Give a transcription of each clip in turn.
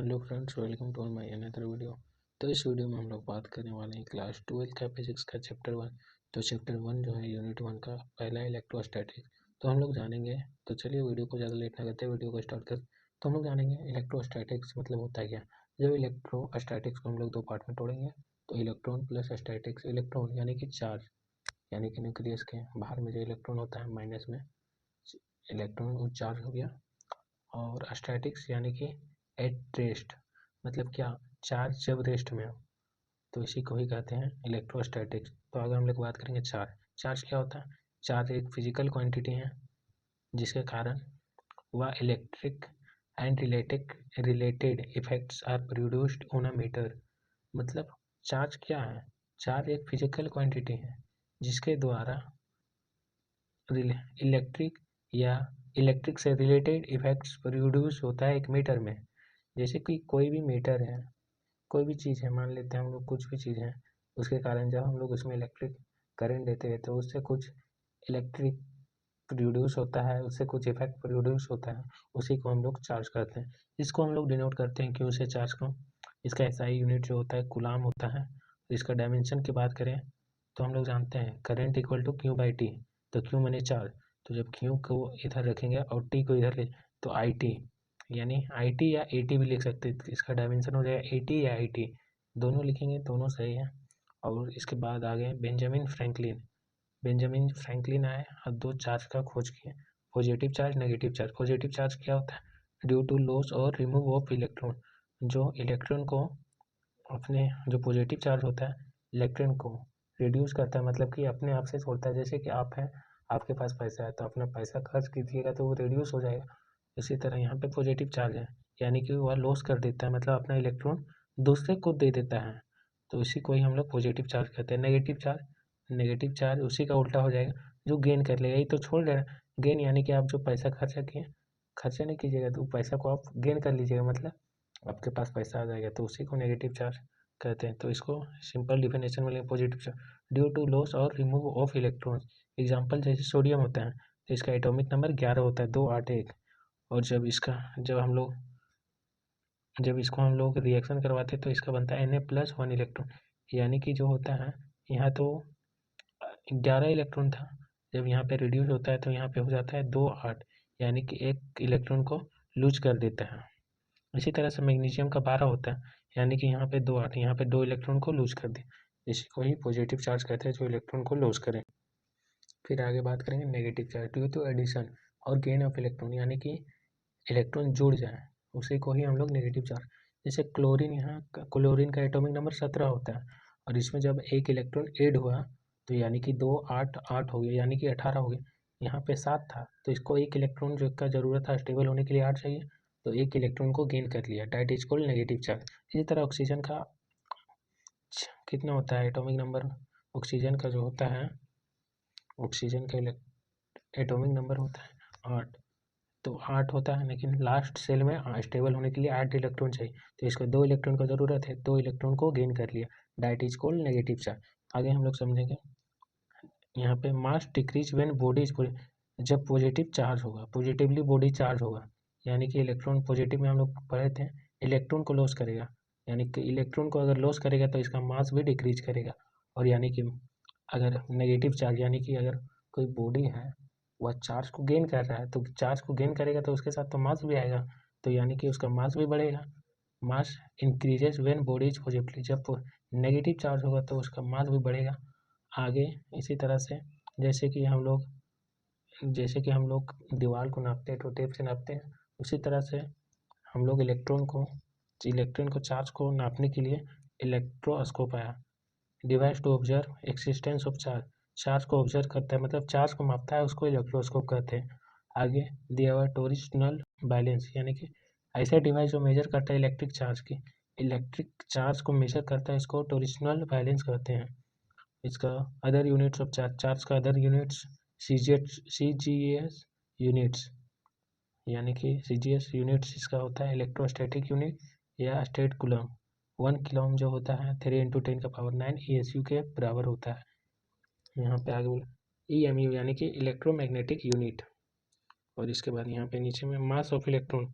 Hello friends, welcome to my another video. तो इस video में हम लोग बात करने वाले हैं क्लास 12 का फिजिक्स का चैप्टर 1। तो चैप्टर 1 जो है यूनिट 1 का पहला इलेक्ट्रोस्टैटिक। तो हम लोग जानेंगे। तो चलिए वीडियो को ज़्यादा लेट ना करते वीडियो को स्टार्ट कर। तो हम लोग जानेंगे इलेक्ट्रोस्टैटिक्स मतलब होता है क्या। जब इलेक्ट्रोस्टैटिक्स को हम लोग दो पार्ट में तोड़ेंगे। तो इलेक्ट्रॉन प्लस स्टैटिक्स। इलेक्ट्रॉन यानी कि चार्ज, यानी कि न्यूक्लियस के बाहर में जो इलेक्ट्रॉन होता है माइनस में, इलेक्ट्रॉन वो चार्ज हो गया। और स्टैटिक्स यानी कि एट रेस्ट, मतलब क्या, चार्ज जब रेस्ट में हो, तो इसी को ही कहते हैं इलेक्ट्रोस्टैटिक्स। तो अगर हम लोग बात करेंगे चार्ज, चार्ज क्या होता है। चार्ज एक फिजिकल क्वांटिटी है जिसके कारण वह electric and related effects are produced on a meter. मतलब चार्ज क्या है। चार्ज एक फिजिकल क्वांटिटी है जिसके द्वारा इलेक्ट्रिक या इलेक्ट्रिक से रिलेटेड इफेक्ट्स प्रोड्यूस होता है एक मीटर में। जैसे कि कोई भी मीटर है, कोई भी चीज़ है, मान लेते हैं हम लोग कुछ भी चीज़ है, उसके कारण जब हम लोग उसमें इलेक्ट्रिक करंट देते हैं तो उससे कुछ इलेक्ट्रिक प्रोड्यूस होता है, उससे कुछ इफेक्ट प्रोड्यूस होता है, उसी को हम लोग चार्ज करते हैं। इसको हम लोग डिनोट करते हैं क्यू से चार्ज को। इसका एसआई यूनिट जो होता है कूलाम होता है। इसका डायमेंशन की बात करें तो हम लोग जानते हैं current equal to Q by T. तो क्यू मैंने चार्ज, तो जब क्यू को इधर रखेंगे और टी को इधर ले, तो आई टी, यानी आई टी या ए टी भी लिख सकते हैं। इसका डायमेंशन हो जाएगा ए टी या आई टी, दोनों लिखेंगे, दोनों सही है। और इसके बाद आ गए बेंजामिन फ्रैंकलिन। बेंजामिन फ्रैंकलिन आए और दो चार्ज का खोज किए, positive charge negative charge. Positive charge क्या होता है, ड्यू टू लॉस और रिमूव ऑफ इलेक्ट्रॉन, जो इलेक्ट्रॉन को अपने, जो पॉजिटिव चार्ज होता है इलेक्ट्रॉन को रिड्यूस करता है, मतलब कि अपने आप से छोड़ता है। जैसे कि आप हैं, आपके पास पैसा है तो अपना पैसा खर्च कीजिएगा तो वो रिड्यूस हो जाएगा। इसी तरह यहाँ पे पॉजिटिव चार्ज है, यानी कि वह लॉस कर देता है, मतलब अपना इलेक्ट्रॉन दूसरे को दे देता है। तो इसी को ही हम लोग पॉजिटिव चार्ज कहते हैं। नेगेटिव चार्ज उसी का उल्टा हो जाएगा, जो गेन कर लेगा। ये तो छोड़ दे रहा है, गेन यानी कि आप जो पैसा खर्चा किए, खर्चा नहीं कीजिएगा तो पैसा को आप गेन कर लीजिएगा, मतलब आपके पास पैसा आ जाएगा, तो उसी को नेगेटिव चार्ज कहते हैं। तो इसको सिंपल डिफिनेशन में positive charge due to loss और रिमूव ऑफ इलेक्ट्रॉन्स। एग्जांपल जैसे सोडियम होता है तो इसका एटॉमिक नंबर 11 होता है, 281। और जब इसको हम लोग रिएक्शन करवाते हैं तो इसका बनता है Na+1 इलेक्ट्रॉन, यानी कि जो होता है यहाँ तो 11 इलेक्ट्रॉन था, जब यहाँ पे रिड्यूस होता है तो यहाँ पे हो जाता है 2 8, यानी कि एक इलेक्ट्रॉन को लूज कर देता है। इसी तरह से मैग्नीशियम का 12 होता है, यानी कि यहाँ पे 2 8, यहाँ पे 2 इलेक्ट्रॉन को लूज कर दे। इसी को ही पॉजिटिव चार्ज कहते हैं, जो इलेक्ट्रॉन को लूज करें। फिर आगे बात करेंगे negative charge due to addition और गेन ऑफ इलेक्ट्रॉन, यानी कि इलेक्ट्रॉन जुड़ जाए, उसी को ही हम लोग नेगेटिव चार्ज। जैसे क्लोरीन, यहाँ क्लोरीन का एटॉमिक नंबर 17 होता है, और इसमें जब एक इलेक्ट्रॉन ऐड हुआ तो यानी कि 2 8 8 हो गया, यानी कि 18 हो गया। यहाँ पे 7 था तो इसको एक इलेक्ट्रॉन जो का जरूरत था स्टेबल होने के लिए 8 चाहिए, तो एक इलेक्ट्रॉन को गेन कर लिया, that is called negative charge. इसी तरह ऑक्सीजन का कितना होता है एटॉमिक नंबर, ऑक्सीजन का जो होता है, ऑक्सीजन का एटॉमिक नंबर होता है 8। तो 8 होता है, लेकिन लास्ट सेल में स्टेबल होने के लिए 8 इलेक्ट्रॉन चाहिए, तो इसको 2 इलेक्ट्रॉन का ज़रूरत है, 2 इलेक्ट्रॉन को गेन कर लिया, that is called negative charge. आगे हम लोग समझेंगे। यहाँ पे mass decrease when body is, जब पॉजिटिव चार्ज होगा, पॉजिटिवली बॉडी चार्ज होगा, यानी कि इलेक्ट्रॉन पॉजिटिव में हम लोग पढ़े थे इलेक्ट्रॉन को लॉस करेगा, यानी कि इलेक्ट्रॉन को अगर लॉस करेगा तो इसका मास भी डिक्रीज करेगा। और यानी कि अगर नेगेटिव चार्ज, यानी कि अगर कोई बॉडी है वह चार्ज को गेन कर रहा है, तो चार्ज को गेन करेगा तो उसके साथ तो मास भी आएगा, तो यानी कि उसका मास भी बढ़ेगा। Mass increases when body is positively, जब नेगेटिव चार्ज होगा तो उसका मास भी बढ़ेगा। आगे इसी तरह से जैसे कि हम लोग दीवार को नापते हैं तो टेप से नापते हैं, उसी तरह से हम लोग इलेक्ट्रॉन को चार्ज को नापने के लिए इलेक्ट्रोस्कोप आया। Device to observe existence of charge, charge को ऑब्जर्व करता है, मतलब चार्ज को मापता है, उसको इलेक्ट्रोस्कोप कहते हैं। आगे दिया टोरिशनल बैलेंस, यानी कि ऐसा डिवाइस जो मेजर करता है इलेक्ट्रिक चार्ज को मेजर करता है, इसको टोरिशनल बैलेंस कहते हैं। इसका other units of charge, charge का अदर यूनिट्स CGS यूनिट्स, यानी कि CGS यूनिट्स इसका होता है इलेक्ट्रोस्टैटिक यूनिट या स्टेट कूलम। 1 कूलम जो होता है 3 × 10⁹ ESU के बराबर होता है। यहाँ पे आगे बोला EMU, यानी कि इलेक्ट्रोमैग्नेटिक यूनिट। और इसके बाद यहाँ पे नीचे में mass of electron,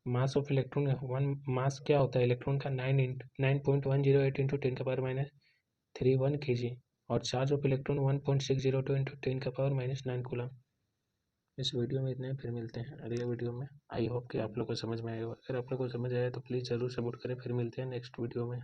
mass of electron one mass क्या होता है इलेक्ट्रॉन का 9.108 इंटू 10⁻³ kg और charge of electron 1.602 into 10⁻⁹ coulomb. इस वीडियो में इतने फिर मिलते हैं अगले वीडियो में। आई होप कि आप लोग को समझ में आएगा। अगर आप लोग को समझ आया तो प्लीज़ ज़रूर सपोर्ट करें। फिर मिलते हैं नेक्स्ट वीडियो में।